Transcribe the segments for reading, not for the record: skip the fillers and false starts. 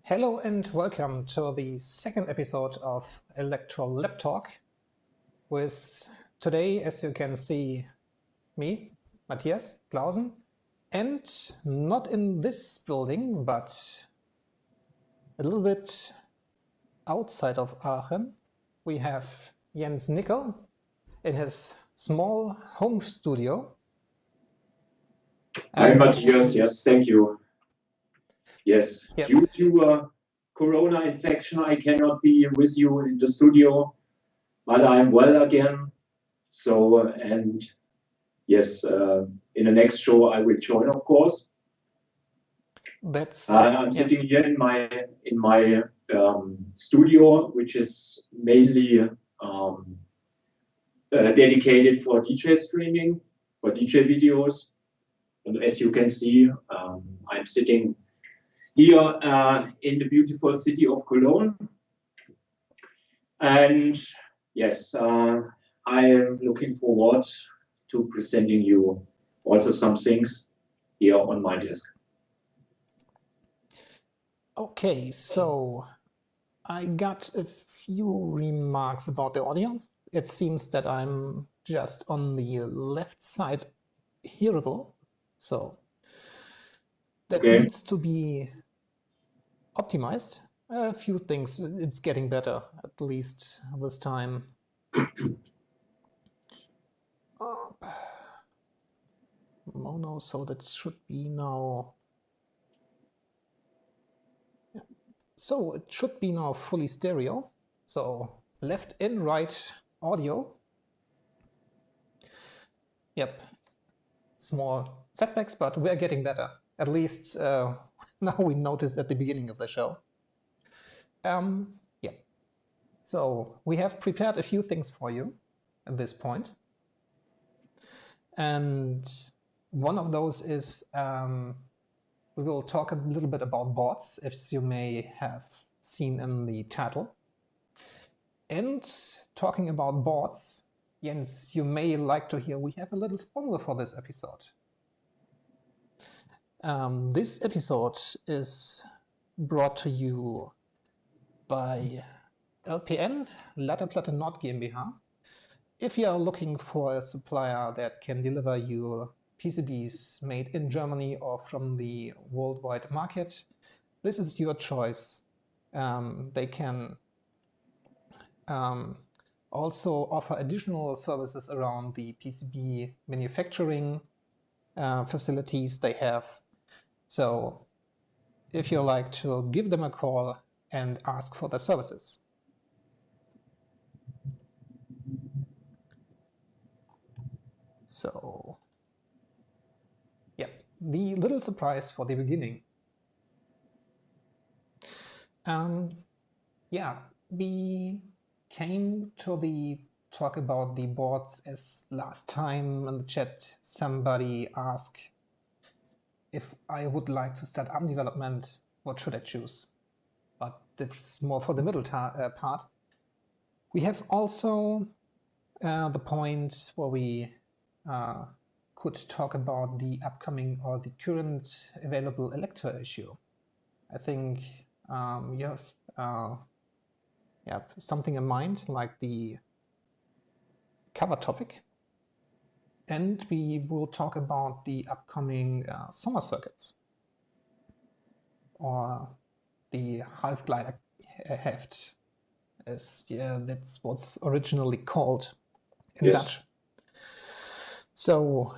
Hello and welcome to the second episode of Elektor Lab Talk with today, as you can see, me, Mathias Claussen, and not in this building, but a little bit outside of Aachen, we have Jens Nickel in his small home studio. Hi, Matthias. Yes, thank you. Yes, due to corona infection, I cannot be with you in the studio, but I'm well again. So, and yes, in the next show I will join, of course. I'm sitting here in my studio, which is mainly dedicated for DJ streaming, for DJ videos. And as you can see, I'm sitting here in the beautiful city of Cologne. And yes, I am looking forward to presenting you also some things here on my desk. Okay, so I got a few remarks about the audio. It seems that I'm just on the left side hearable, so that needs to be optimized. A few things, it's getting better, at least this time. Mono, so that should be now. Yeah. So it should be now fully stereo. So left and right audio. Yep. Small setbacks, but we're getting better. At least now we noticed at the beginning of the show. Yeah. So we have prepared a few things for you at this point. And one of those is we will talk a little bit about boards, as you may have seen in the title. And talking about boards, Jens, you may like to hear we have a little sponsor for this episode. This episode is brought to you by LPN, Latterplatte Nord GmbH. If you are looking for a supplier that can deliver you PCBs made in Germany or from the worldwide market, this is your choice. They can also offer additional services around the PCB manufacturing facilities they have. So if you like to give them a call and ask for their services. So, yeah, the little surprise for the beginning. Yeah, we came to the talk about the boards as last time in the chat somebody asked if I would like to start ARM development, what should I choose? But that's more for the middle part. We have also the point where we could talk about the upcoming or the current available Elektor issue. I think you have something in mind, like the cover topic. And we will talk about the upcoming summer circuits, or the half-glider heft, as that's what's originally called in Dutch. So,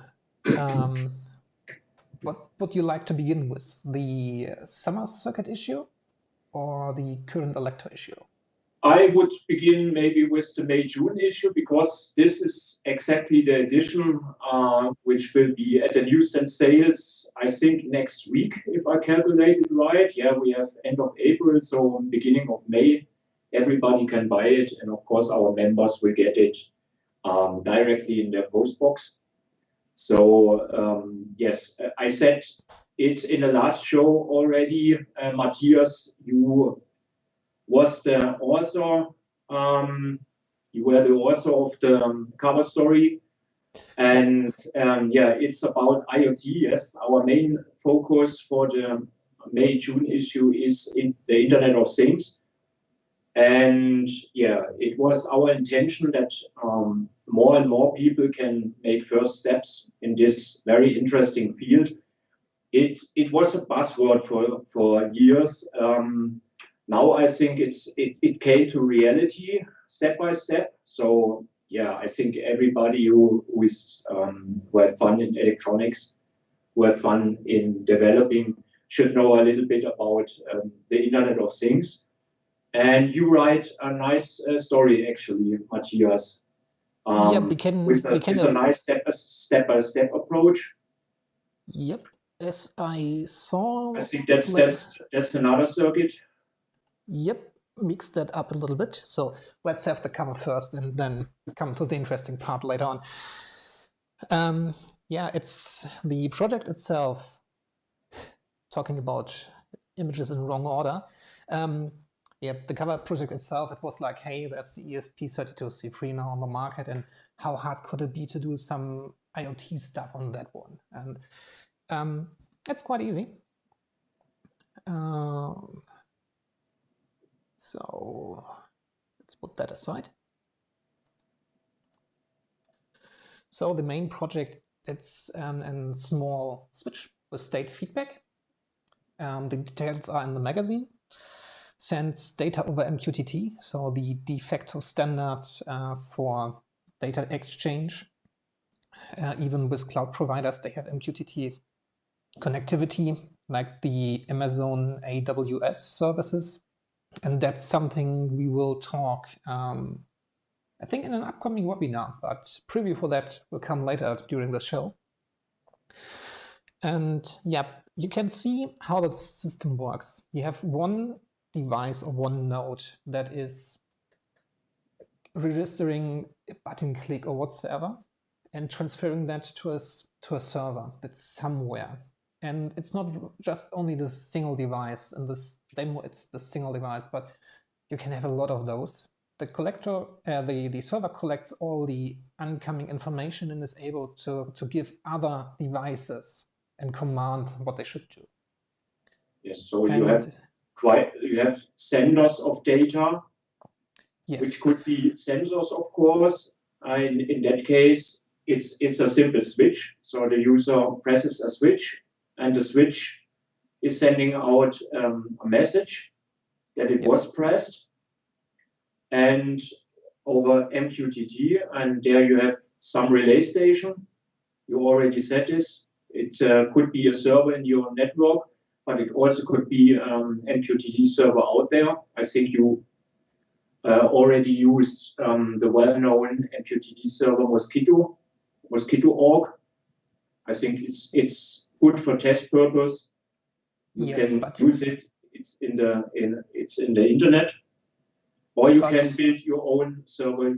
what would you like to begin with? The summer circuit issue or the current Elektor issue? I would begin maybe with the May-June issue, because this is exactly the edition which will be at the newsstand sales, I think, next week, if I calculated right. Yeah, we have end of April, so beginning of May, everybody can buy it. And of course, our members will get it directly in their post box. So yes, I said it in the last show already. Matthias, you was the author. You were the author of the cover story, and yeah, it's about IoT. Yes, our main focus for the May, June issue is in the Internet of Things. And yeah, it was our intention that more and more people can make first steps in this very interesting field. It was a buzzword for years. Now I think it came to reality step by step. So yeah, I think everybody who had fun in electronics, who have fun in developing, should know a little bit about the Internet of Things. And you write a nice story, actually, Matthias. Yep, with a nice step-by-step approach. Yep, as I saw. I think that's another circuit. Yep, mix that up a little bit. So let's have the cover first and then come to the interesting part later on. Yeah, it's the project itself, talking about images in wrong order. Yeah, the cover project itself, it was like, hey, there's the ESP32C3 now on the market, and how hard could it be to do some IoT stuff on that one? And it's quite easy. So let's put that aside. So the main project, it's a small switch with state feedback. The details are in the magazine. Sends data over MQTT, so the de facto standard for data exchange. Even with cloud providers, they have MQTT connectivity, like the Amazon AWS services. And that's something we will talk, I think, in an upcoming webinar, but preview for that will come later during the show. And yeah, you can see how the system works. You have one device or one node that is registering a button click or whatsoever and transferring that to a server that's somewhere. And it's not just only this single device. In this demo, it's the single device, but you can have a lot of those. The collector, the server collects all the incoming information and is able to give other devices and command what they should do. Yes, so you have senders of data, yes, which could be sensors, of course. In that case, it's a simple switch. So the user presses a switch, and the switch is sending out a message that it was pressed, and over MQTT, and there you have some relay station. You already said this. It could be a server in your network, but it also could be MQTT server out there. I think you already used the well-known MQTT server Mosquito.org. I think it's good for test purpose. You can use it. It's in the internet, or you can build your own server.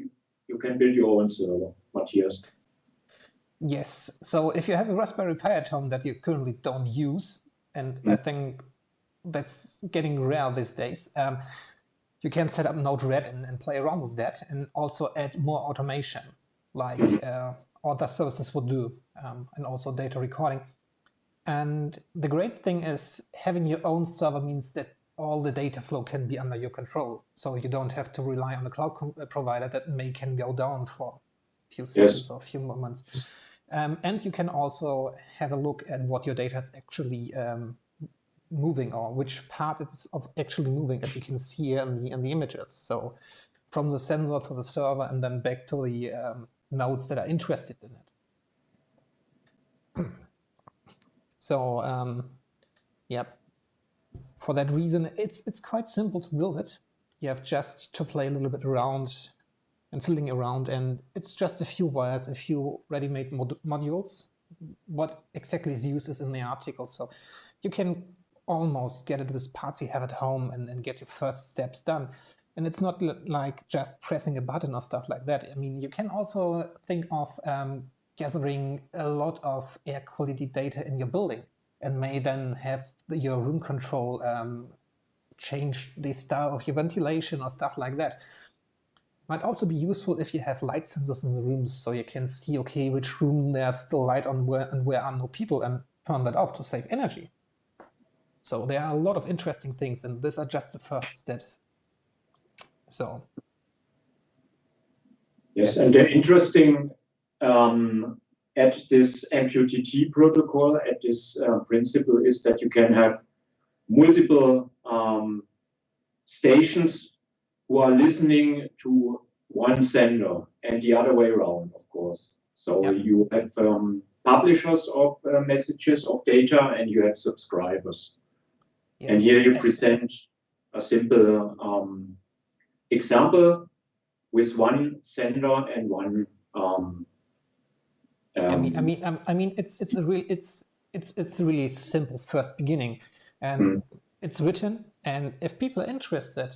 You can build your own server, Matthias. Yes. So if you have a Raspberry Pi at home that you currently don't use, and I think that's getting rare these days, you can set up Node-RED and play around with that, and also add more automation, like other services would do, and also data recording. And the great thing is having your own server means that all the data flow can be under your control. So you don't have to rely on a cloud provider that can go down for a few seconds or a few moments. And you can also have a look at what your data is actually moving, or which part it's actually moving, as you can see here in the images. So from the sensor to the server and then back to the nodes that are interested in it. So yeah, for that reason, it's quite simple to build it. You have just to play a little bit around and fiddling around, and it's just a few wires, a few ready-made modules. What exactly is used is in the article, so you can almost get it with parts you have at home and get your first steps done. And it's not like just pressing a button or stuff like that. I mean, you can also think of gathering a lot of air quality data in your building, and may then have your room control change the style of your ventilation or stuff like that. Might also be useful if you have light sensors in the rooms, so you can see, okay, which room there's still light on and where are no people, and turn that off to save energy. So there are a lot of interesting things, and these are just the first steps. So yes, and the interesting at this MQTT protocol, at this principle, is that you can have multiple stations who are listening to one sender and the other way around, of course. So you have publishers of messages of data, and you have subscribers. And here you present a simple example with one sender and one. I mean, it's a really simple first beginning, and it's written. And if people are interested,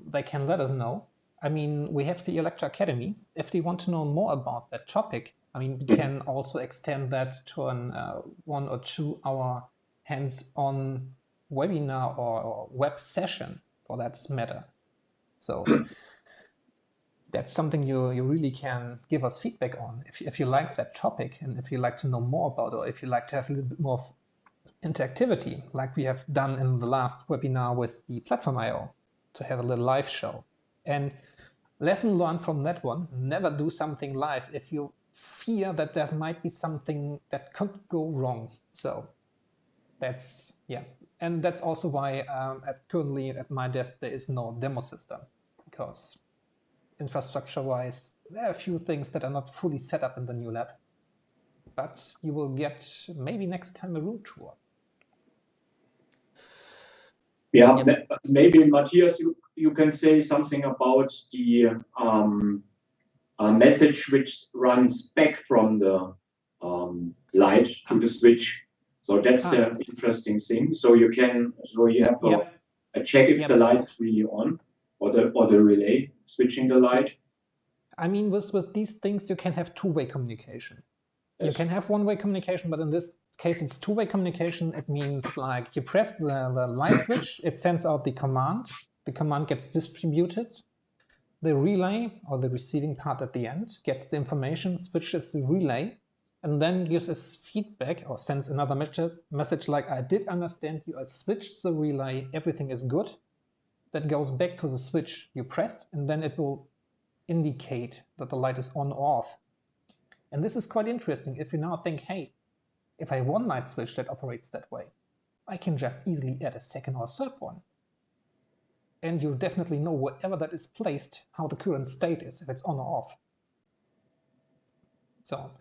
they can let us know. I mean, we have the Elektor Academy. If they want to know more about that topic, I mean, we can also extend that to an 1 or 2 hour hands-on webinar or web session, for that matter. So that's something you really can give us feedback on. If you like that topic, and if you like to know more about it, or if you like to have a little bit more interactivity, like we have done in the last webinar with the Platform IO, to have a little live show. And lesson learned from that one, never do something live if you fear that there might be something that could go wrong. So that's, and that's also why currently at my desk there is no demo system, because infrastructure-wise, there are a few things that are not fully set up in the new lab. But you will get maybe next time a room tour. Yeah, maybe Matthias, you can say something about the message which runs back from the light to the switch. So that's the interesting thing. So you have a check if the light's really on, or the relay switching the light. I mean, with these things, you can have two-way communication. Yes. You can have one-way communication, but in this case, it's two-way communication. It means like you press the light switch, it sends out the command gets distributed. The relay, or the receiving part at the end, gets the information, switches the relay, and then gives us feedback or sends another message like, I did understand you, I switched the relay, everything is good. That goes back to the switch you pressed, and then it will indicate that the light is on or off. And this is quite interesting. If you now think, hey, if I have one light switch that operates that way, I can just easily add a second or third one. And you definitely know wherever that is placed, how the current state is, if it's on or off. So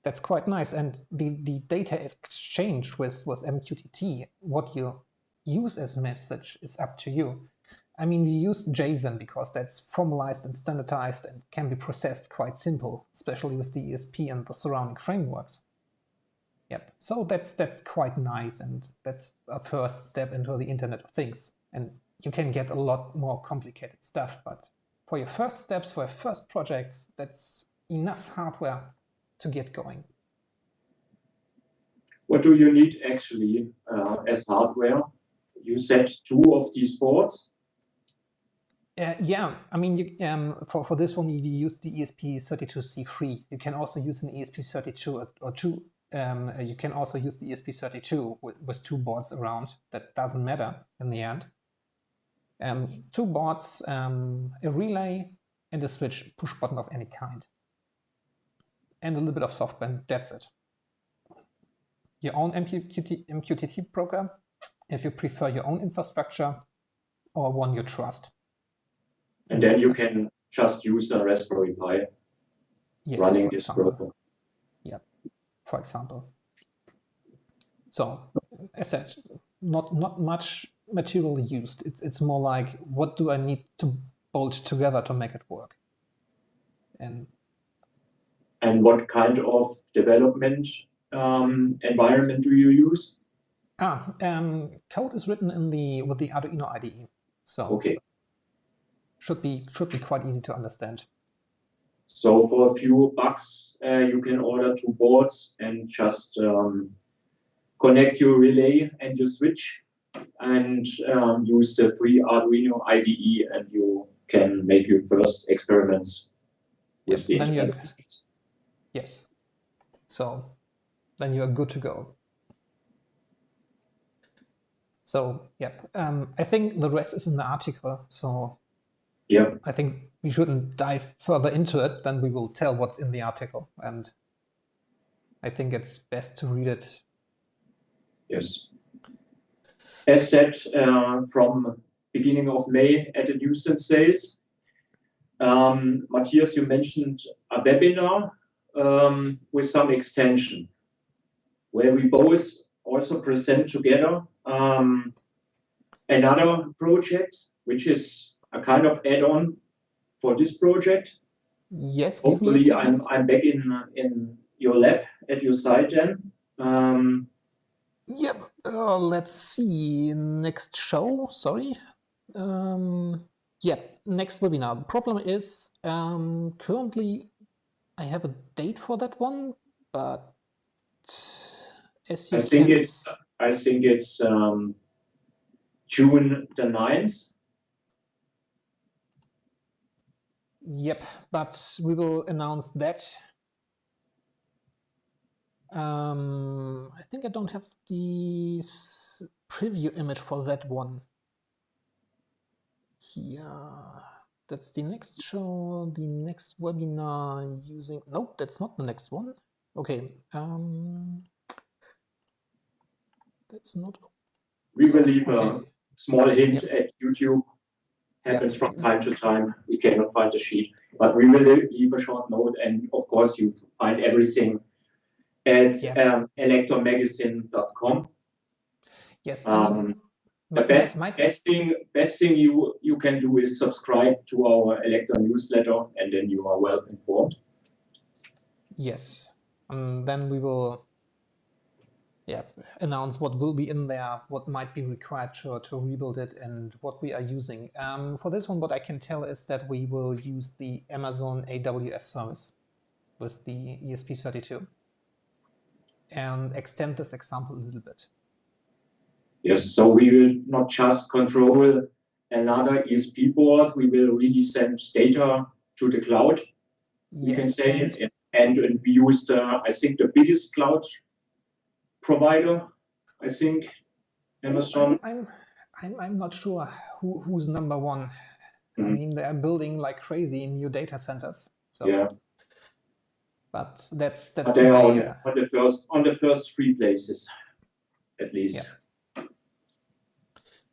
that's quite nice. And the data exchange with MQTT, what you use as message is up to you. I mean, we use JSON because that's formalized and standardized and can be processed quite simple, especially with the ESP and the surrounding frameworks. Yep. So that's quite nice, and that's a first step into the Internet of Things. And you can get a lot more complicated stuff, but for your first steps, for your first projects, that's enough hardware to get going. What do you need actually as hardware? You said 2 of these boards. Yeah, I mean, for this one, you use the ESP32C3. You can also use an ESP32 or 2. You can also use the ESP32 with 2 boards around. That doesn't matter in the end. 2 boards, a relay, and a switch push button of any kind. And a little bit of software, and that's it. Your own MQTT program, if you prefer your own infrastructure, or one you trust. And then you can just use a Raspberry Pi running this program. Yeah, for example. So, as said, not much material used. It's more like, what do I need to bolt together to make it work? And what kind of development environment do you use? Code is written with the Arduino IDE. So okay. Should be quite easy to understand. So for a few bucks, you can order 2 boards and just connect your relay and your switch, and use the free Arduino IDE, and you can make your first experiments with the internet. Yes. So then you are good to go. So yeah, I think the rest is in the article. So yeah, I think we shouldn't dive further into it. Then we will tell what's in the article, and I think it's best to read it. yes. As said, from beginning of May at the Houston sales. Matthias, you mentioned a webinar with some extension, where we both also present together another project, which is a kind of add-on for this project. Yes, hopefully I'm back in your lab at your site then. Yep. Let's see. Next show. Sorry. Yeah. Next webinar. The problem is currently I have a date for that one, but as you I think it's June the 9th. Yep, but we will announce that. I think I don't have the preview image for that one. Here, that's the next show, the next webinar using, nope, that's not the next one. Okay, that's not. We will leave a small hint at YouTube. Happens from time to time. We cannot find the sheet, but we will leave a short note. And of course, you find everything at electormagazine.com. Yes. The best thing you can do is subscribe to our Elektor newsletter, and then you are well informed. Yes, and then we will announce what will be in there, what might be required to rebuild it, and what we are using. For this one, what I can tell is that we will use the Amazon AWS service with the ESP32 and extend this example a little bit. Yes, so we will not just control another ESP board, we will really send data to the cloud, we can say, and we use I think the biggest cloud provider, I think, Amazon. I'm not sure who's number one. I mean, they are building like crazy in new data centers. So yeah, but that's but they are on the first 3 places, at least. Yeah.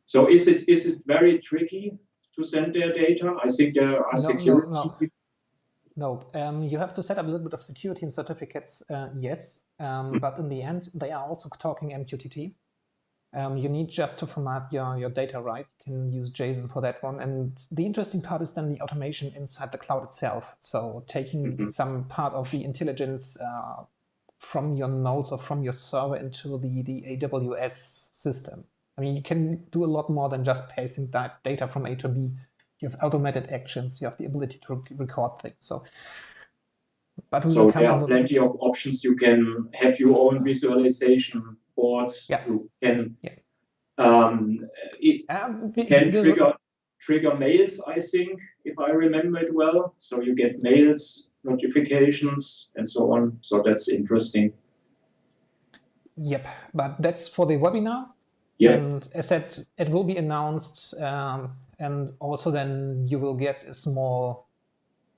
So is it very tricky to send their data? I think there are security. No, you have to set up a little bit of security and certificates, yes, but in the end, they are also talking MQTT. You need just to format your data right. You can use JSON for that one. And the interesting part is then the automation inside the cloud itself. So taking some part of the intelligence from your nodes or from your server into the AWS system. I mean, you can do a lot more than just pasting that data from A to B. You have automated actions. You have the ability to record things. So there are plenty of options. You can have your own visualization boards. Yeah. You can trigger mails, I think, if I remember it well. So you get mails, notifications, and so on. So that's interesting. Yep, but that's for the webinar. Yeah. And as said, it will be announced, and also then you will get a small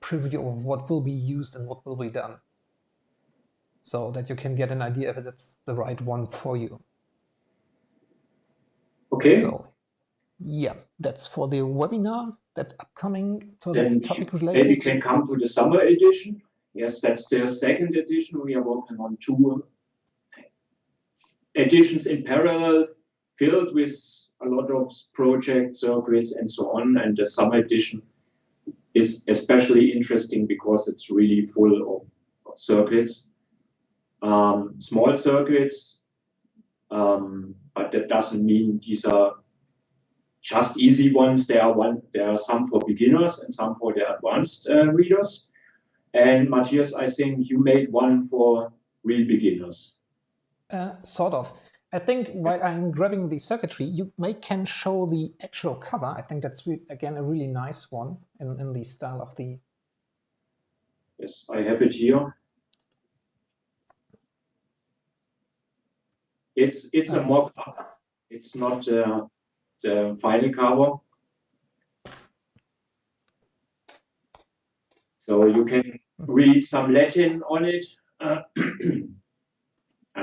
preview of what will be used and what will be done, so that you can get an idea if it's the right one for you. Okay. So yeah, that's for the webinar. That's upcoming to this topic related. Maybe can come to the summer edition. Yes, that's the second edition. We are working on 2 editions in parallel, filled with a lot of projects, circuits, and so on. And the summer edition is especially interesting because it's really full of circuits, small circuits, but that doesn't mean these are just easy ones. There are some for beginners and some for the advanced readers. And Matthias, I think you made one for real beginners. Sort of. I think while I'm grabbing the circuitry, you can show the actual cover. I think that's again a really nice one in the style of the. Yes, I have it here. It's a mock-up. It's not the final cover. So you can read some Latin on it. I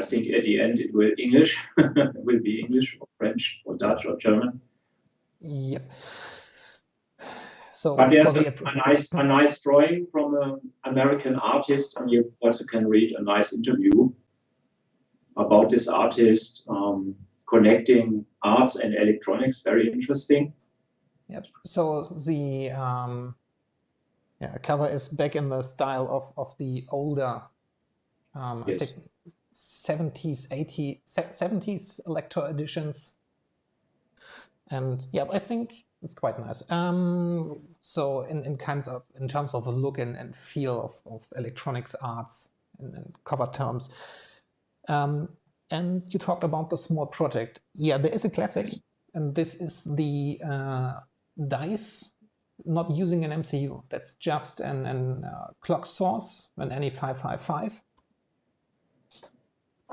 think at the end it will English. It will be English or French or Dutch or German. Yeah. So, but there's a nice drawing from an American artist, and you also can read a nice interview about this artist connecting arts and electronics. Very interesting. Yep. So the cover is back in the style of the older, yes. I think 70s, 80s, 70s Elektor editions. And yeah, I think it's quite nice. So in terms of the look and feel of electronics arts and cover terms. And you talked about the small project. Yeah, there is a classic, and this is the dice not using an MCU. That's just an clock source, an NE555.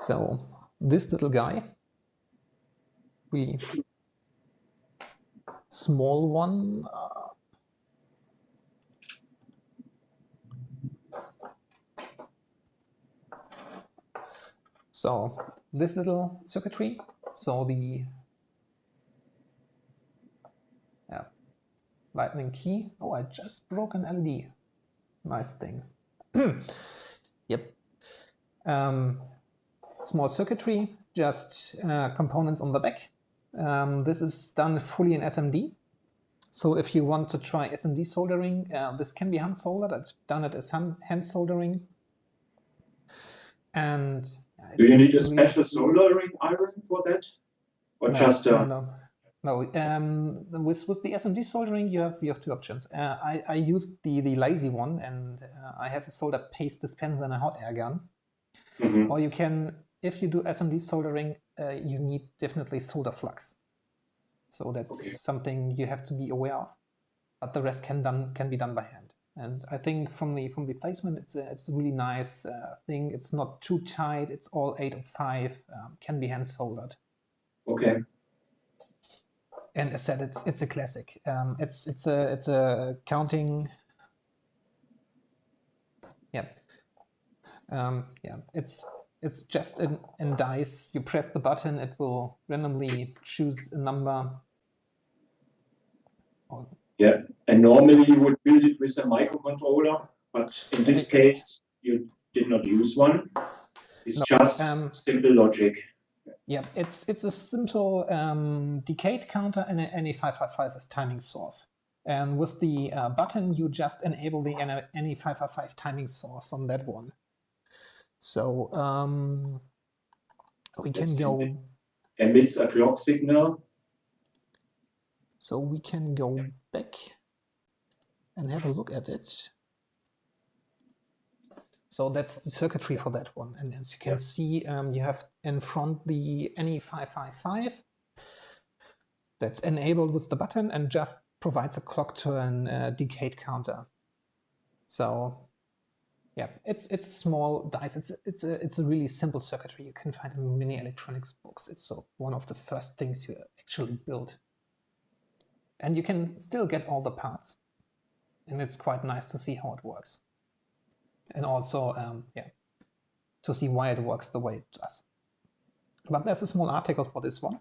So this little guy, really small one. So this little circuitry, so the lightning key. Oh, I just broke an LED. Nice thing. Yep. Small circuitry, just components on the back. This is done fully in SMD. So if you want to try SMD soldering, this can be hand soldered. I've done it as hand soldering. And do you need a special soldering iron for that, or no, just No. With the SMD soldering, you have two options. I used the lazy one, and I have a solder paste dispenser and a hot air gun. Mm-hmm. Or you can, if you do SMD soldering, you need definitely solder flux. So that's something you have to be aware of. But the rest can be done by hand. And I think from the placement, it's a really nice thing. It's not too tight. It's all 805. Can be hand soldered. Okay. And as said, it's a classic. It's a counting. Yeah. It's just in dice. You press the button, it will randomly choose a number. Yeah, and normally you would build it with a microcontroller, but in this case you did not use one. It's just simple logic. Yeah, it's a simple decade counter and an NE555 as timing source. And with the button, you just enable the NE555 timing source on that one. So we can go... Emits a clock signal. So we can go back and have a look at it. So that's the circuitry for that one. And as you can see, you have in front the NE555 that's enabled with the button and just provides a clock turn decade counter. So yeah, it's a small dice. It's a really simple circuitry. You can find in many electronics books. It's one of the first things you actually build. And you can still get all the parts. And it's quite nice to see how it works. And also, to see why it works the way it does. But there's a small article for this one.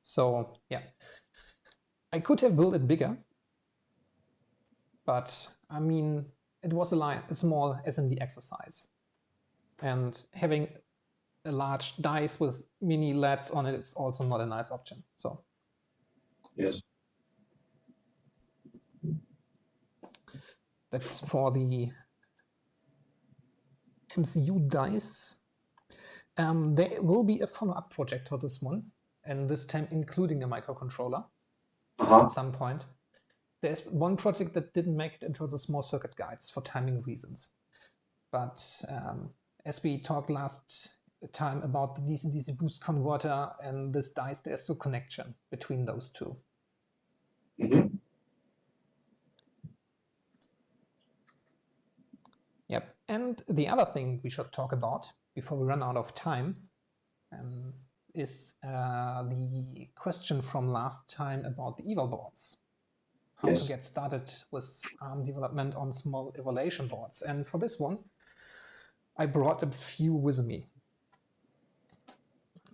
So, yeah. I could have built it bigger. But, I mean, it was a small SMD exercise. And having a large dice with mini LEDs on it is also not a nice option. So. Yes. That's for the MCU dice. There will be a follow-up project for this one, and this time including a microcontroller at some point. There's one project that didn't make it into the small circuit guides for timing reasons. But as we talked last time about the DC-DC boost converter and this dice, there's a connection between those two. Mm-hmm. Yep. And the other thing we should talk about before we run out of time is the question from last time about the eval boards. How Yes. to get started with ARM development on small evaluation boards. And for this one, I brought a few with me.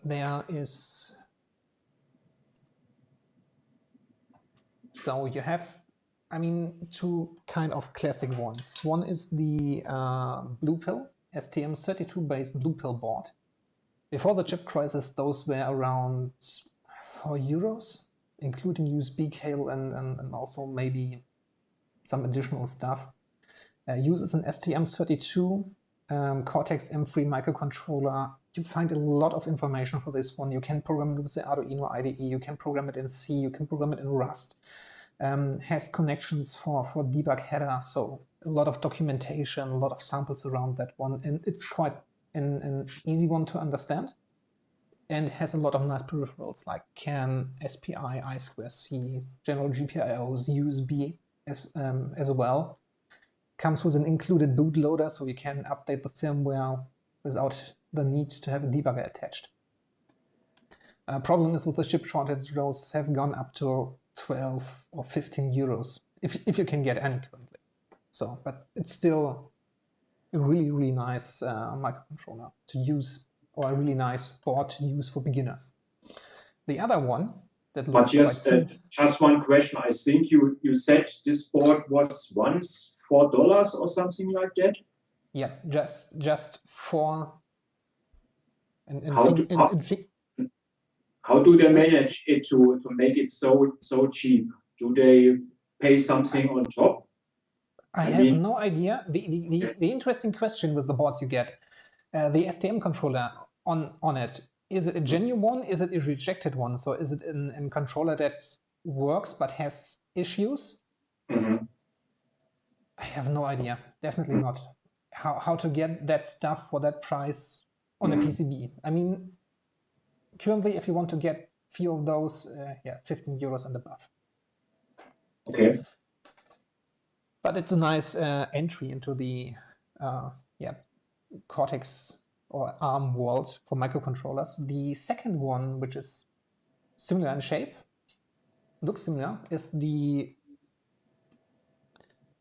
There is, so you have, I mean, two kind of classic ones. One is the Blue Pill, STM32 based Blue Pill board. Before the chip crisis, those were around €4, including USB cable and also maybe some additional stuff. Uses an STM32 Cortex M3 microcontroller. You find a lot of information for this one. You can program it with the Arduino IDE. You can program it in C. You can program it in Rust. Has connections for debug header. So a lot of documentation, a lot of samples around that one. And it's quite an easy one to understand. And has a lot of nice peripherals like CAN, SPI, I2C, general GPIOs, USB as well. Comes with an included bootloader, so you can update the firmware without the need to have a debugger attached. Problem is with the chip shortage, those have gone up to 12 or 15 euros, if you can get any currently. So, but it's still a really, really nice microcontroller to use, or a really nice board to use for beginners. The other one that looks Matthias, quite simple. just one question. I think you said this board was once $4 or something like that. Yeah, just for. How do they manage it to make it so cheap? Do they pay something on top? I have no idea. The interesting question with the boards you get, the STM controller on it, is it a genuine one? Is it a rejected one? So is it a controller that works but has issues? Mm-hmm. I have no idea. Definitely not. How to get that stuff for that price on a PCB? I mean, currently, if you want to get a few of those, 15 euros and above. Okay. But it's a nice entry into the Cortex or ARM world for microcontrollers. The second one, which is similar in shape, looks similar, is the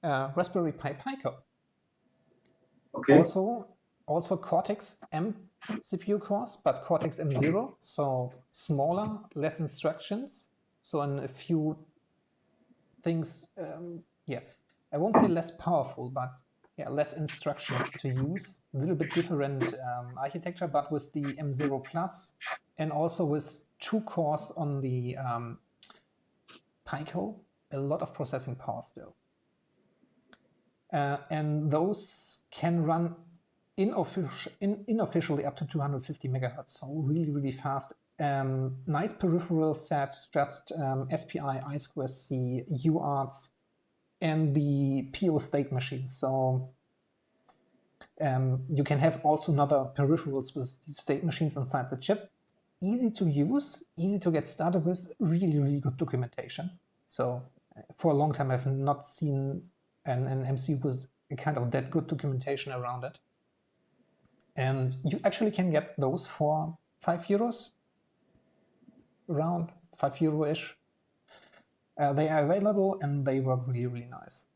Raspberry Pi Pico. Okay. Also Cortex M CPU cores, but Cortex M0, so smaller, less instructions. So in a few things, I won't say less powerful, but less instructions to use. A little bit different architecture, but with the M0 Plus, and also with 2 cores on the Pico, a lot of processing power still. And those can run unofficially up to 250 megahertz, so really, really fast. Nice peripheral set, just SPI, I2C, UARTs, and the PO state machine. So you can have also another peripherals with the state machines inside the chip. Easy to use, easy to get started with, really, really good documentation. So for a long time, I've not seen an MC with a kind of that good documentation around it. And you actually can get those for 5 euros, around 5 euro-ish. They are available and they work really, really nice.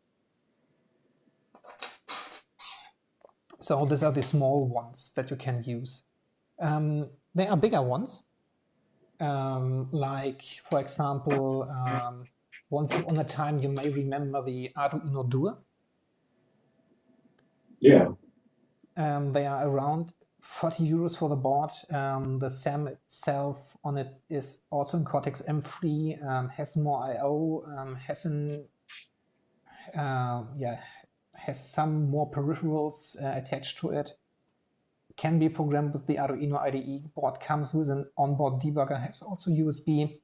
So these are the small ones that you can use. There are bigger ones, like, for example, once upon a time, you may remember the Arduino Duo. Yeah. They are around 40 euros for the board. The SAM itself on it is also in Cortex M3, has more I/O, has some more peripherals attached to it. Can be programmed with the Arduino IDE. Board comes with an onboard debugger, has also USB.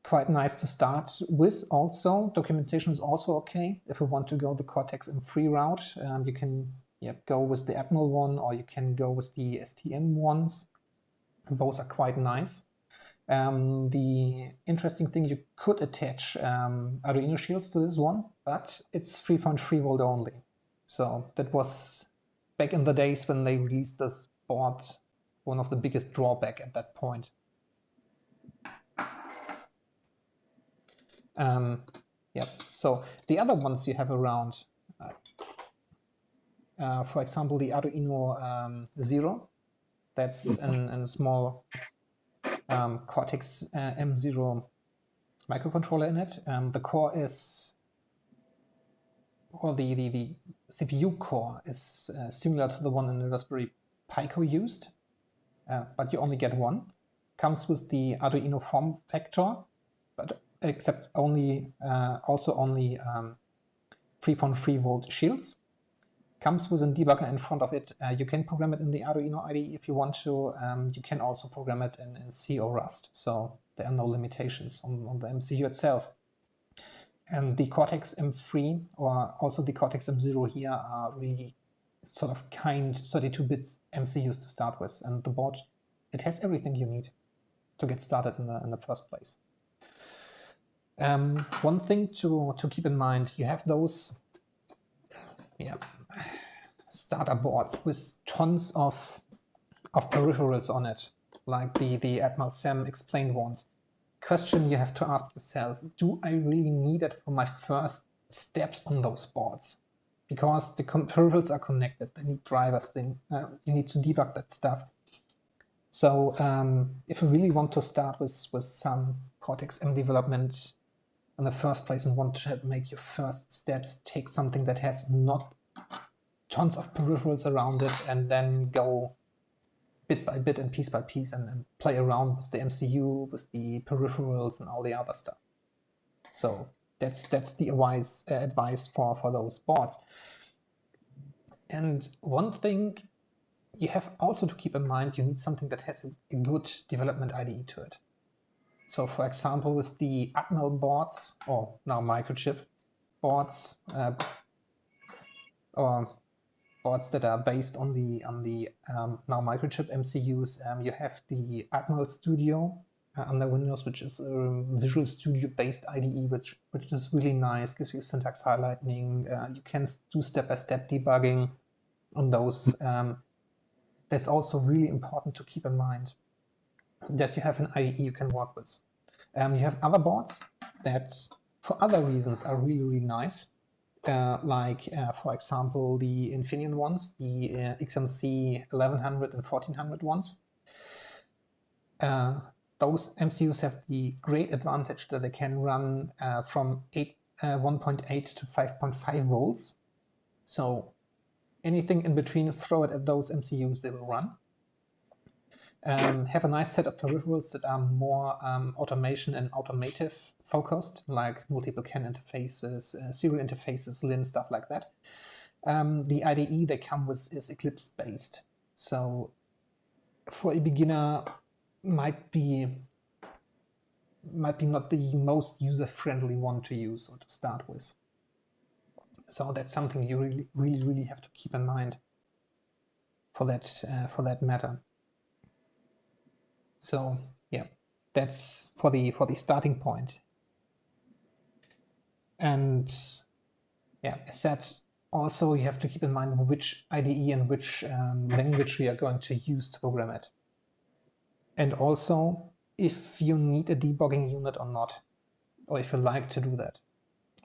Quite nice to start with. Also, documentation is also okay. If you want to go the Cortex M3 route, you can go with the Admiral one, or you can go with the STM ones. Both are quite nice. The interesting thing, you could attach Arduino shields to this one, but it's 3.3 volt only. So that was back in the days when they released this board, one of the biggest drawback at that point. Yep. So the other ones you have around, for example, the Arduino 0, that's in a small Cortex M0 microcontroller in it. The core is, or the CPU core is similar to the one in the Raspberry Pico used, but you only get one. Comes with the Arduino form factor, but except only also only 3.3 volt shields. Comes with a debugger in front of it. You can program it in the Arduino IDE if you want to. You can also program it in C or Rust, so there are no limitations on the MCU itself. And the Cortex M3 or also the Cortex M0 here are really sort of kind 32-bit MCUs to start with, and the board, it has everything you need to get started in the first place. One thing to keep in mind, you have those starter boards with tons of peripherals on it, like the Admiral Sam explained ones. Question you have to ask yourself, do I really need it for my first steps on those boards? Because the peripherals are connected, they need drivers, you need to debug that stuff. So if you really want to start with some Cortex M development in the first place and want to make your first steps, take something that has not tons of peripherals around it and then go bit by bit and piece by piece and play around with the MCU, with the peripherals and all the other stuff. So that's the advice for those boards. And one thing you have also to keep in mind, you need something that has a good development IDE to it. So for example, with the Admiral boards, or now microchip boards, or boards that are based on the now microchip MCUs, you have the Admiral Studio under Windows, which is a Visual Studio based IDE, which is really nice, gives you syntax highlighting. You can do step-by-step debugging on those. That's also really important to keep in mind, that you have an IDE you can work with. You have other boards that for other reasons are really, really nice. Like, for example, the Infineon ones, the XMC 1100 and 1400 ones. Those MCUs have the great advantage that they can run from 1.8 to 5.5 volts. So anything in between, throw it at those MCUs, they will run. Have a nice set of peripherals that are more automation and automotive focused, like multiple CAN interfaces, serial interfaces, LIN, stuff like that. The IDE they come with is Eclipse based. So for a beginner, might be not the most user-friendly one to use or to start with. So that's something you really have to keep in mind for that matter. So yeah, that's for the starting point. And yeah, as said, also you have to keep in mind which IDE and which language we are going to use to program it. And also if you need a debugging unit or not, or if you like to do that.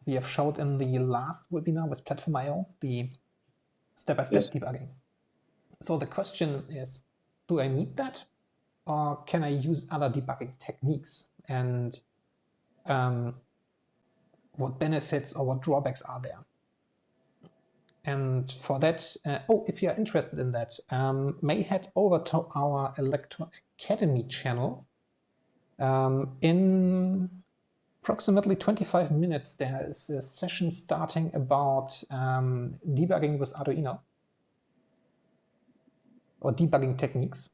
We have showed in the last webinar with Platform.io the step-by-step debugging. So the question is, do I need that? Or can I use other debugging techniques? And what benefits or what drawbacks are there? And for that, if you're interested in that, may head over to our Elektor Academy channel. In approximately 25 minutes, there is a session starting about debugging with Arduino, or debugging techniques,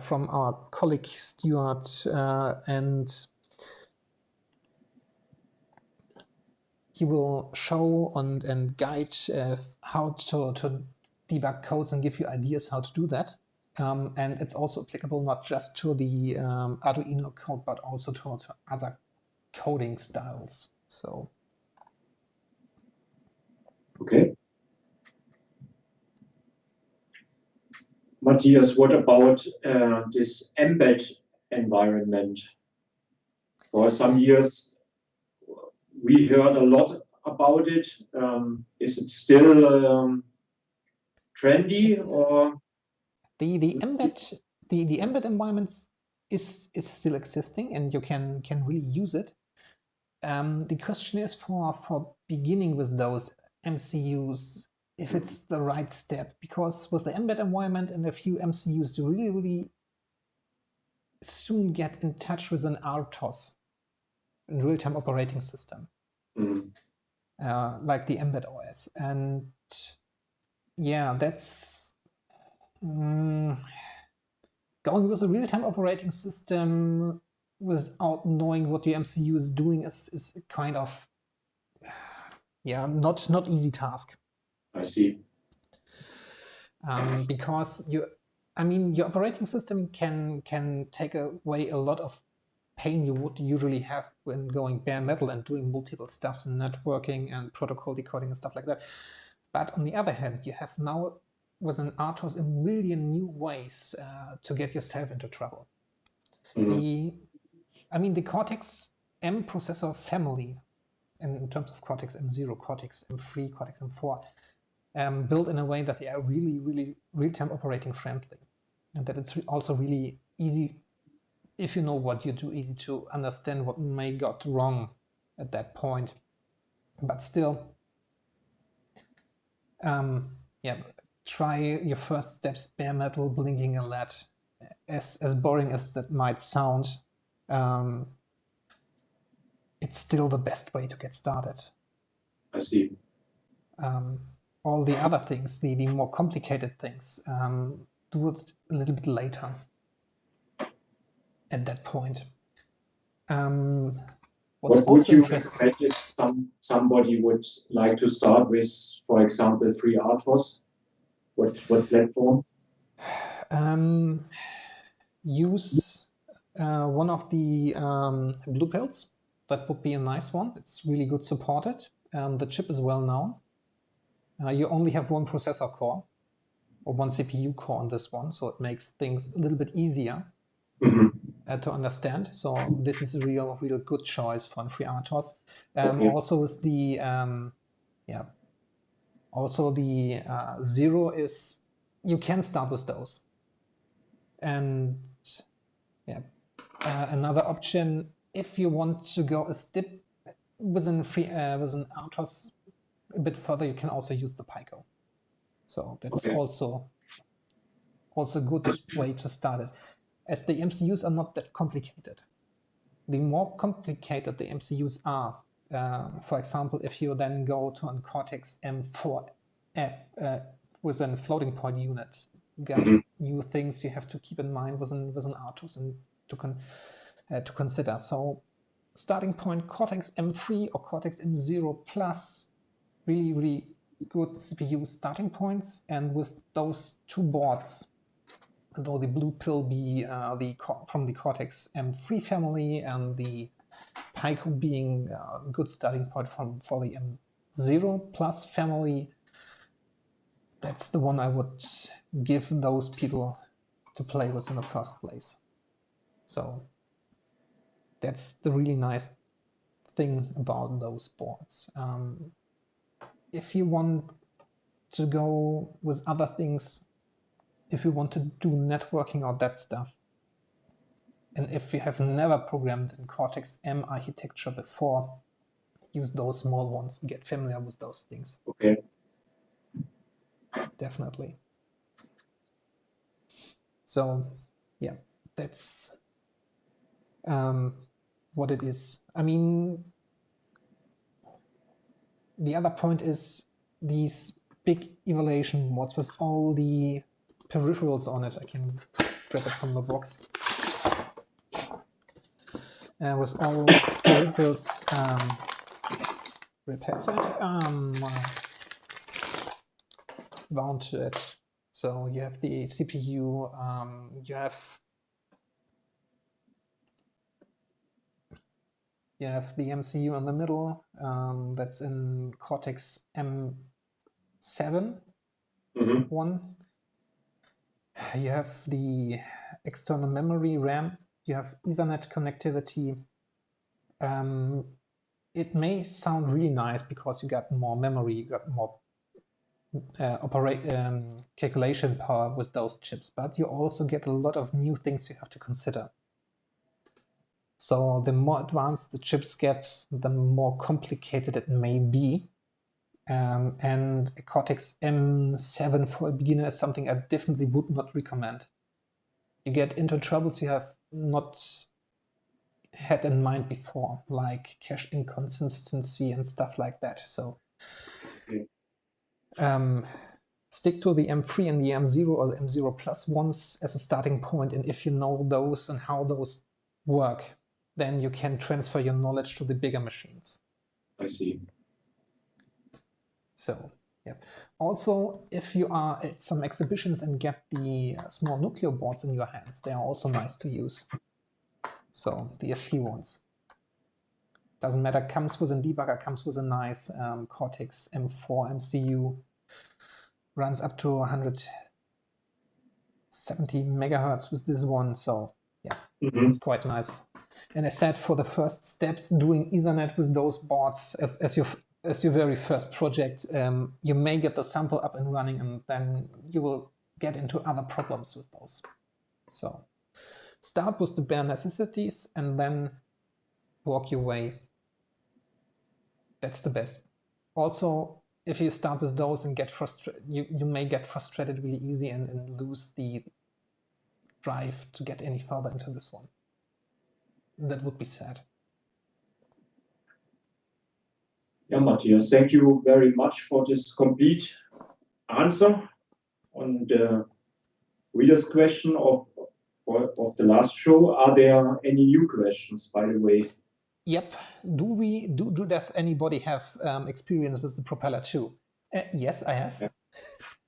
from our colleague Stuart, and he will show and guide how to debug codes and give you ideas how to do that. And it's also applicable not just to the Arduino code, but also to other coding styles. So okay. Matthias, what about this embed environment? For some years, we heard a lot about it. Is it still trendy, or the embed environments is still existing, and you can really use it. The question is for beginning with those MCUs, if it's the right step, because with the embed environment and a few MCUs, you really soon get in touch with an RTOS, a real-time operating system, like the embed OS. And yeah, that's going with a real-time operating system without knowing what the MCU is doing is kind of not easy task. I see. Because your operating system can take away a lot of pain you would usually have when going bare metal and doing multiple stuffs in networking and protocol decoding and stuff like that. But on the other hand, you have now with an RTOS a million new ways to get yourself into trouble. The Cortex M processor family, in terms of Cortex M0, Cortex M3, Cortex M4, built in a way that they are really real-time operating friendly, and that it's also really easy, if you know what you do, easy to understand what may got wrong at that point. But still, try your first steps bare metal, blinking a LED. As boring as that might sound, it's still the best way to get started. I see. All the other things, the more complicated things, do it a little bit later at that point. What would you recommend if somebody would like to start with, for example, FreeRTOS? What platform? Use one of the blue pills. That would be a nice one. It's really good supported. The chip is well known. You only have one processor core or one CPU core on this one, so it makes things a little bit easier to understand. So this is a real good choice for FreeRTOS. Also with the Zero is, you can start with those. And another option, if you want to go a step with an RTOS a bit further, you can also use the Pico. So that's also a good way to start it, as the MCUs are not that complicated. The more complicated the MCUs are, for example, if you then go to a Cortex M4F with a floating point unit, you got new things you have to keep in mind with an RTOS and to consider. So starting point, Cortex M3 or Cortex M0 Plus, really good CPU starting points. And with those two boards, though the blue pill be from the Cortex M3 family and the Pico being a good starting point for the M0 Plus family, that's the one I would give those people to play with in the first place. So that's the really nice thing about those boards. If you want to go with other things, if you want to do networking or that stuff, and if you have never programmed in Cortex M architecture before, use those small ones and get familiar with those things. Okay. Definitely. So yeah, that's what it is. I mean, the other point is these big evaluation boards with all the peripherals on it. I can grab it from the box. With all peripherals bound to it. So you have the CPU, you have the MCU in the middle, that's in Cortex M7 one. You have the external memory RAM, you have Ethernet connectivity. It may sound really nice because you got more memory, you got more calculation power with those chips, but you also get a lot of new things you have to consider. So the more advanced the chips get, the more complicated it may be. And a Cortex M7 for a beginner is something I definitely would not recommend. You get into troubles you have not had in mind before, like cache inconsistency and stuff like that. So stick to the M3 and the M0 or the M0 Plus ones as a starting point, and if you know those and how those work, then you can transfer your knowledge to the bigger machines. I see. So, yeah. Also, if you are at some exhibitions and get the small Nucleo boards in your hands, they are also nice to use. So, the ST ones. Doesn't matter, comes with a debugger, comes with a nice Cortex M4 MCU, runs up to 170 megahertz with this one, so yeah, it's quite nice. And as said, for the first steps, doing Ethernet with those boards as your very first project, you may get the sample up and running, and then you will get into other problems with those. So start with the bare necessities and then work your way. That's the best. Also, if you start with those and get frustrated, you may get frustrated really easy and lose the drive to get any further into this one. That would be sad. Yeah, Matthias, thank you very much for this complete answer on the reader's question of the last show. Are there any new questions, by the way? Yep. Does anybody have experience with the propeller too? Yes, I have.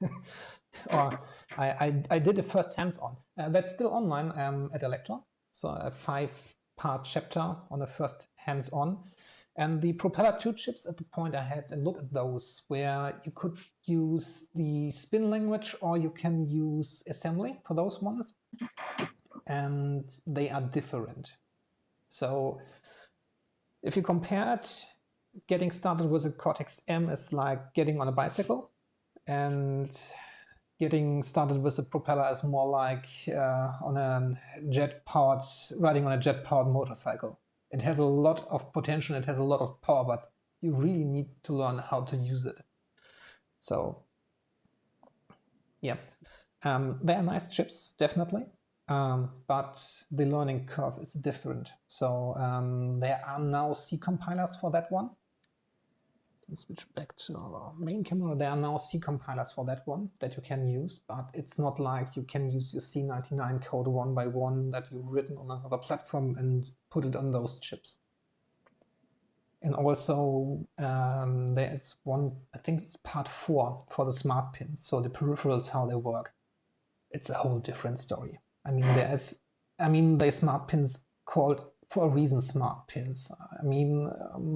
Yeah. Or I did a first hands-on. That's still online at Elektor. So a 5-part chapter on the first hands-on. And the propeller 2 chips, at the point I had a look at those, where you could use the spin language or you can use assembly for those ones. And they are different. So if you compare it, getting started with a Cortex M is like getting on a bicycle, and getting started with the propeller is more like riding on a jet-powered motorcycle. It has a lot of potential, it has a lot of power, but you really need to learn how to use it. So, yeah, they are nice chips, definitely. But the learning curve is different. So there are now C compilers for that one. Let's switch back to our main camera. There are now C compilers for that one that you can use, but it's not like you can use your C99 code one by one that you've written on another platform and put it on those chips. And also there is one, I think it's part 4 for the smart pins. So the peripherals, how they work. It's a whole different story. I mean, the smart pins called for a reason smart pins. I mean,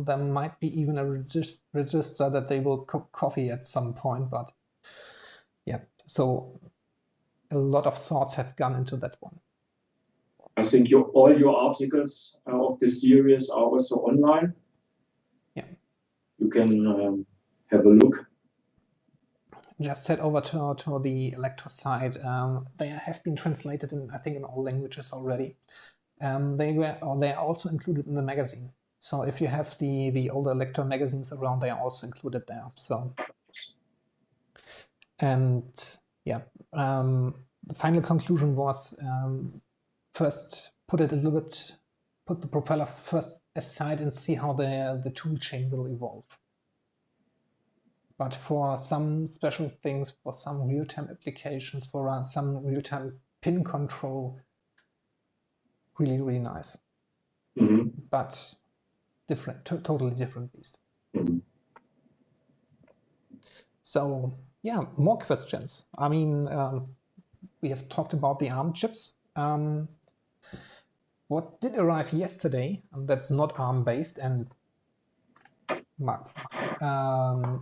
there might be even a register that they will cook coffee at some point, but yeah, so a lot of thoughts have gone into that one. I think all your articles of the series are also online. Yeah. You can have a look. Just head over to the Elektor site. They have been translated in, I think, in all languages already. They are also included in the magazine. So if you have the older Elektor magazines around, they are also included there. So, and yeah, the final conclusion was first put the propeller first aside and see how the tool chain will evolve. But for some special things, for some real-time applications, for some real-time pin control, really, really nice. Mm-hmm. But different, totally different beast. Mm-hmm. So yeah, more questions. I mean, we have talked about the ARM chips. What did arrive yesterday, and that's not ARM-based, and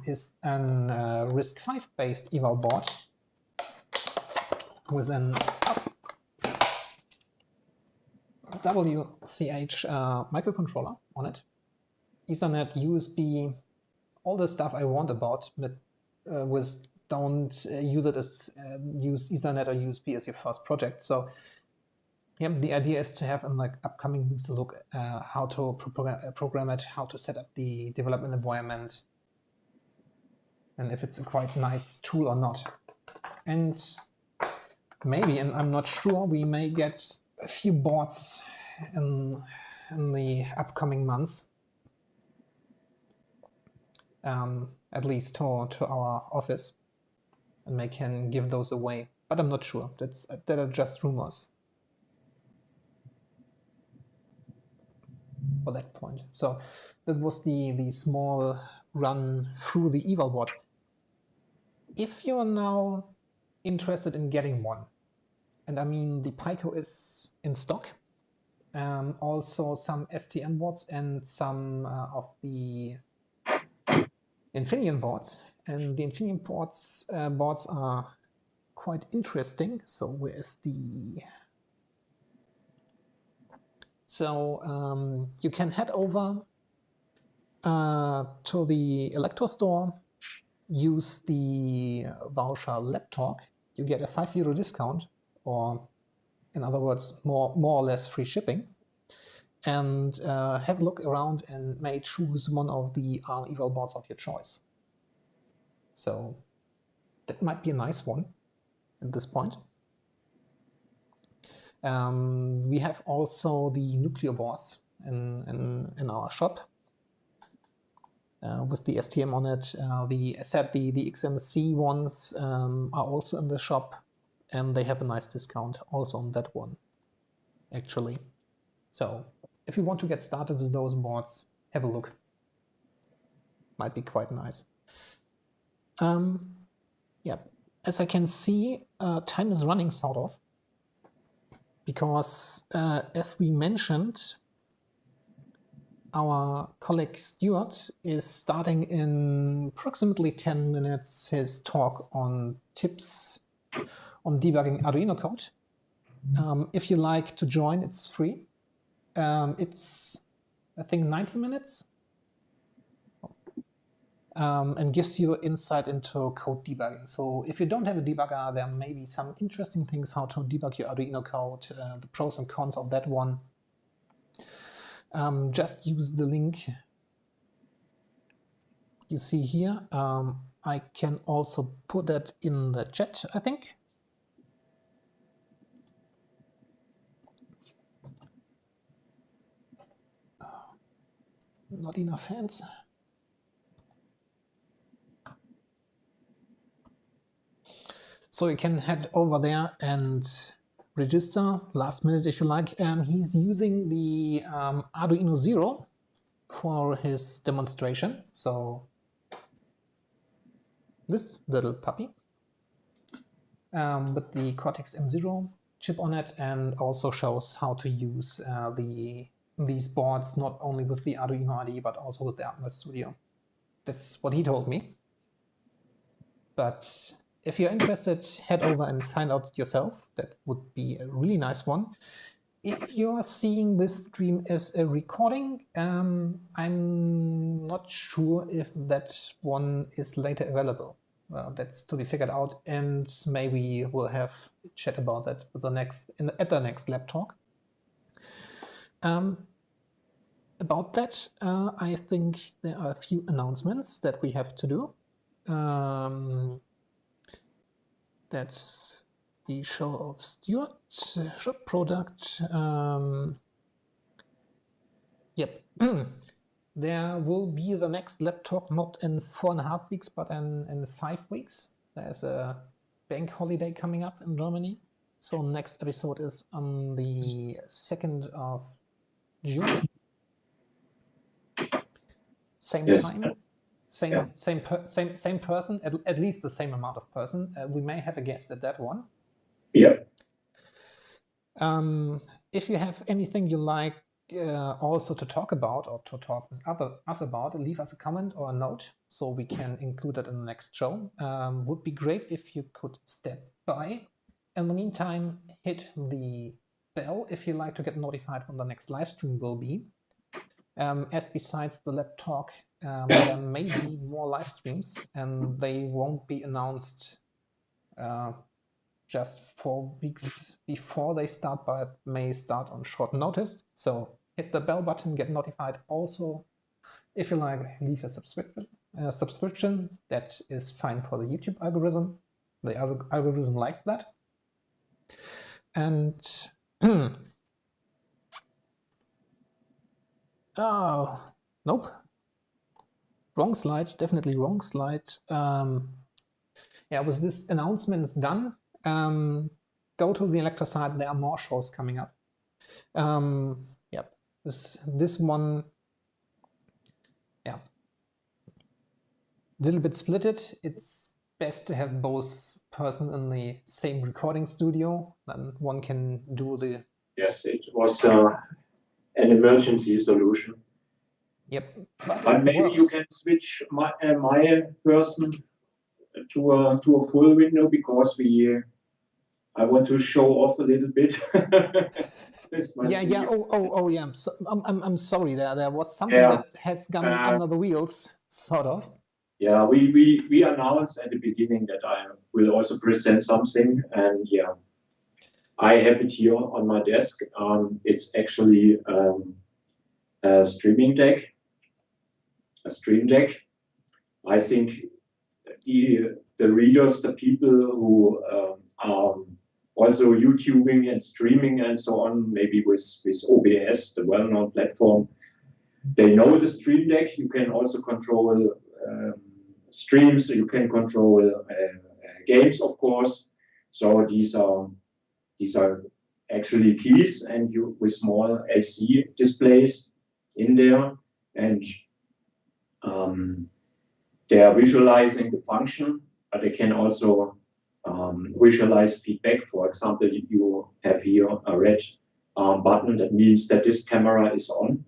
is an RISC-V based eval board. with an WCH microcontroller on it, Ethernet, USB, all the stuff I want about, but don't use it as use Ethernet or USB as your first project. So yeah, the idea is to have in like upcoming weeks a look how to program it, how to set up the development environment, and if it's a quite nice tool or not. And maybe, and I'm not sure, we may get a few boards in the upcoming months, at least to our office, and they can give those away. But I'm not sure. That are just rumors for that point. So that was the small run through the eval board. If you're now interested in getting one, and I mean the Pico is in stock, also some STM boards and some of the Infineon boards, and the Infineon boards are quite interesting. So where is the... So you can head over to the Elektor store, use the voucher Lab Talk, you get a €5 discount, or in other words, more or less free shipping, and have a look around and may choose one of the ARM eval boards of your choice. So that might be a nice one at this point. We have also the Nucleo boards in our shop with the STM on it. The XMC ones are also in the shop, and they have a nice discount also on that one, actually. So if you want to get started with those boards, have a look. Might be quite nice. Yeah, as I can see, time is running sort of, because as we mentioned, our colleague Stuart is starting in approximately 10 minutes his talk on tips on debugging Arduino code. If you like to join, it's free. It's, I think, 90 minutes and gives you insight into code debugging. So if you don't have a debugger, there may be some interesting things how to debug your Arduino code, the pros and cons of that one. Just use the link you see here. I can also put that in the chat, I think. Not enough hands. So you can head over there and register last minute if you like. He's using the Arduino Zero for his demonstration. So this little puppy with the Cortex M0 chip on it, and also shows how to use these boards not only with the Arduino IDE but also with the Atmos Studio. That's what he told me. But if you're interested, head over and find out yourself. That would be a really nice one. If you're seeing this stream as a recording, I'm not sure if that one is later available. Well, that's to be figured out, and maybe we'll have a chat about that with at the next lab talk. About that, I think there are a few announcements that we have to do. That's the show of Stuart, shop product. Yep. There will be the next lab talk not in 4.5 weeks, but in 5 weeks. There's a bank holiday coming up in Germany. So next episode is on the 2nd of June. Same time, same person, at least the same amount of person. We may have a guest at that one. Yeah. If you have anything you like also to talk about or to talk with us about, leave us a comment or a note so we can include it in the next show. Would be great if you could step by In the meantime, hit the bell if you like to get notified when the next live stream will be. As besides the Lab Talk, there may be more live streams, and they won't be announced just 4 weeks before they start, but may start on short notice. So hit the bell button, get notified. Also, if you like, leave a subscription. That is fine for the YouTube algorithm. The algorithm likes that. And oh, nope. Wrong slide, definitely wrong slide. Yeah, with this announcements done, go to the Elektor site. There are more shows coming up. Yep, this one, yeah, a little bit splitted. It's best to have both persons in the same recording studio. Then one can do the. Yes, it was an emergency solution. Yep, but maybe you can switch my person to a full window, because I want to show off a little bit. Yeah. Oh, yeah. I'm sorry. There was something that has gone under the wheels, sort of. Yeah, we announced at the beginning that I will also present something, and yeah, I have it here on my desk. It's actually a streaming deck. A stream deck. I think the readers, the people who are also YouTubing and streaming and so on, maybe with OBS, the well-known platform, they know the stream deck. You can also control streams. You can control games, of course. So these are actually keys, and you with small LC displays in there, and they are visualizing the function, but they can also visualize feedback. For example, if you have here a red button, that means that this camera is on.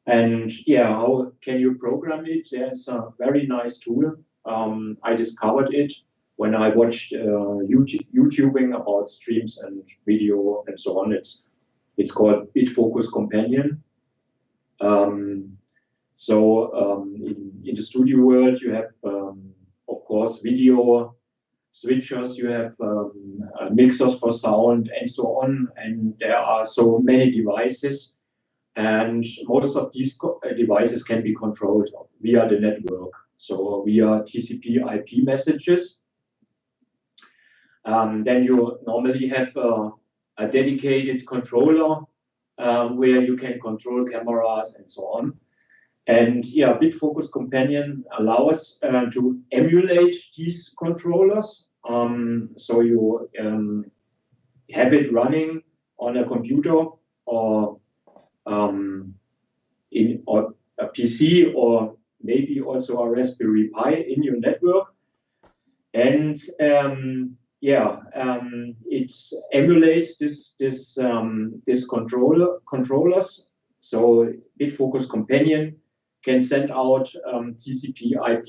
And yeah, how can you program it? There's a very nice tool. I discovered it when I watched YouTubing about streams and video and so on. It's called BitFocus Companion. So in the studio world, you have, of course, video switchers, you have mixers for sound and so on. And there are so many devices. And most of these devices can be controlled via the network. So via TCP/IP messages. Then you normally have a dedicated controller where you can control cameras and so on. And yeah, BitFocus Companion allows to emulate these controllers. So you have it running on a computer or in a PC, or maybe also a Raspberry Pi in your network. And it emulates this controllers. So BitFocus Companion can send out TCP/IP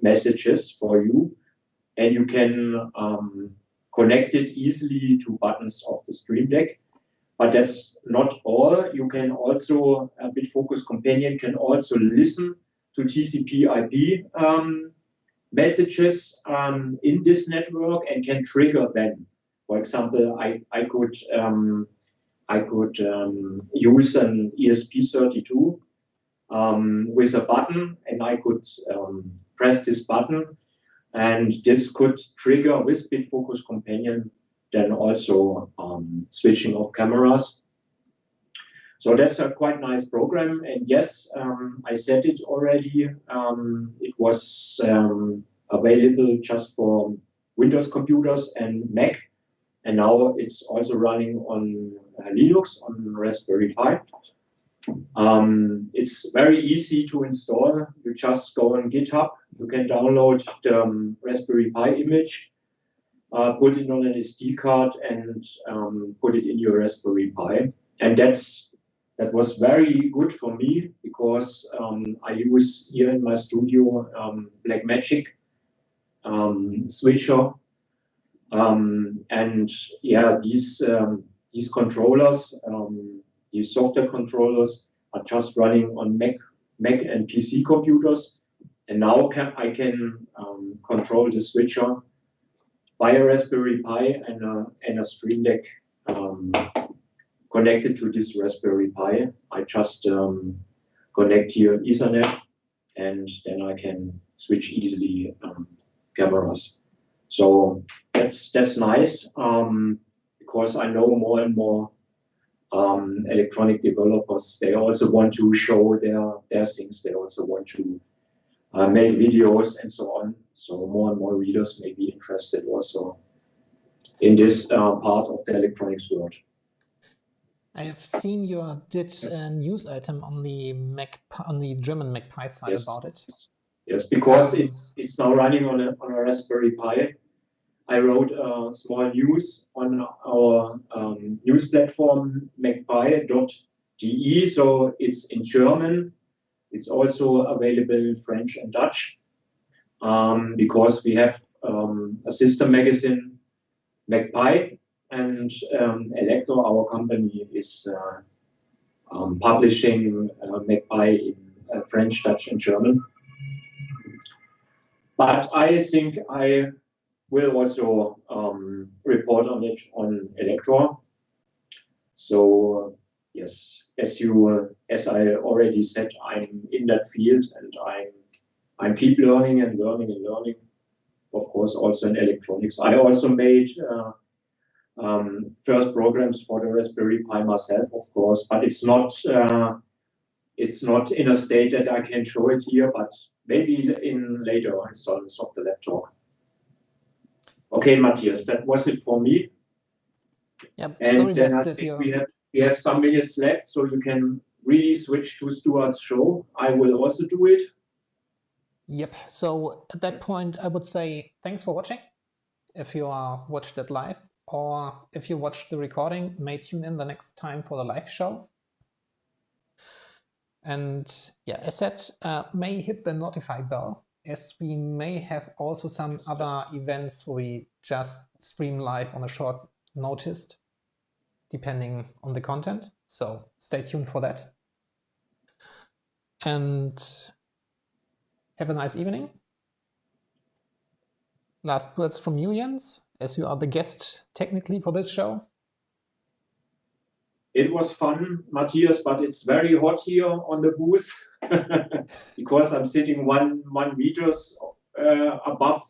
messages for you, and you can connect it easily to buttons of the Stream Deck. But that's not all. You can also, BitFocus Companion can also listen to TCP/IP messages in this network and can trigger them. For example, I could use an ESP32 with a button, and I could press this button, and this could trigger with BitFocus Companion then also switching of cameras. So that's a quite nice program. And yes, I said it already. It was available just for Windows computers and Mac. And now it's also running on Linux, on Raspberry Pi. It's very easy to install. You just go on GitHub. You can download the Raspberry Pi image, put it on an SD card, and put it in your Raspberry Pi. And that was very good for me, because I use here in my studio Blackmagic switcher, And yeah, these controllers, these software controllers are just running on Mac and PC computers. And now I can control the switcher by a Raspberry Pi and a Stream Deck connected to this Raspberry Pi. I just connect here Ethernet, and then I can switch easily cameras. So that's nice, because I know more and more electronic developers. They also want to show their things. They also want to make videos and so on. So more and more readers may be interested also in this part of the electronics world. I have seen you did a news item on the German MacPi side about it. Yes, because it's now running on a Raspberry Pi. I wrote a small news on our news platform macpi.de, so it's in German. It's also available in French and Dutch, because we have a sister magazine, MacPi, and Elektor, our company, is publishing MacPi in French, Dutch, and German. But I think I will also report on it on Elektor. So yes, as I already said, I'm in that field, and I'm keep learning and learning and learning. Of course, also in electronics. I also made first programs for the Raspberry Pi myself, of course, but it's not in a state that I can show it here, but maybe in later installments of the Lab Talk. Okay, Matthias, that was it for me. Yep, and then I think we have some minutes left, so you can really switch to Stuart's show. I will also do it. Yep. So at that point, I would say thanks for watching. If you watched it live, or if you watched the recording, may tune in the next time for the live show. And yeah, as said, may hit the notify bell, as we may have also some other events where we just stream live on a short notice, depending on the content. So stay tuned for that. And have a nice evening. Last words from you, Jens, as you are the guest technically for this show. It was fun, Matthias, but it's very hot here on the booth because I'm sitting one meters above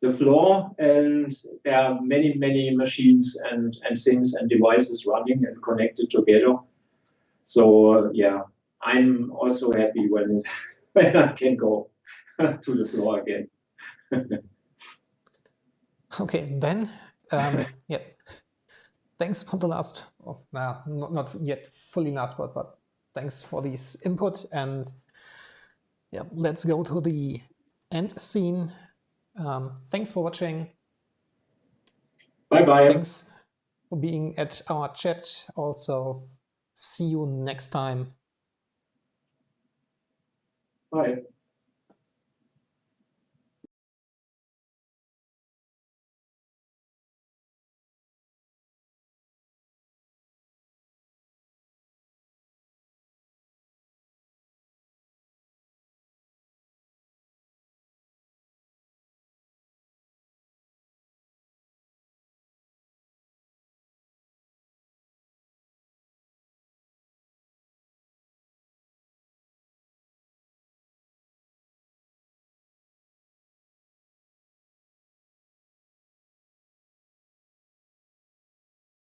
the floor, and there are many machines and things and devices running and connected together. So yeah, I'm also happy when I can go to the floor again. Okay, then yeah. Thanks for the last, not yet fully last word, but thanks for this input. And yeah, let's go to the end scene. Thanks for watching. Bye-bye. Thanks for being at our chat. Also, see you next time. Bye.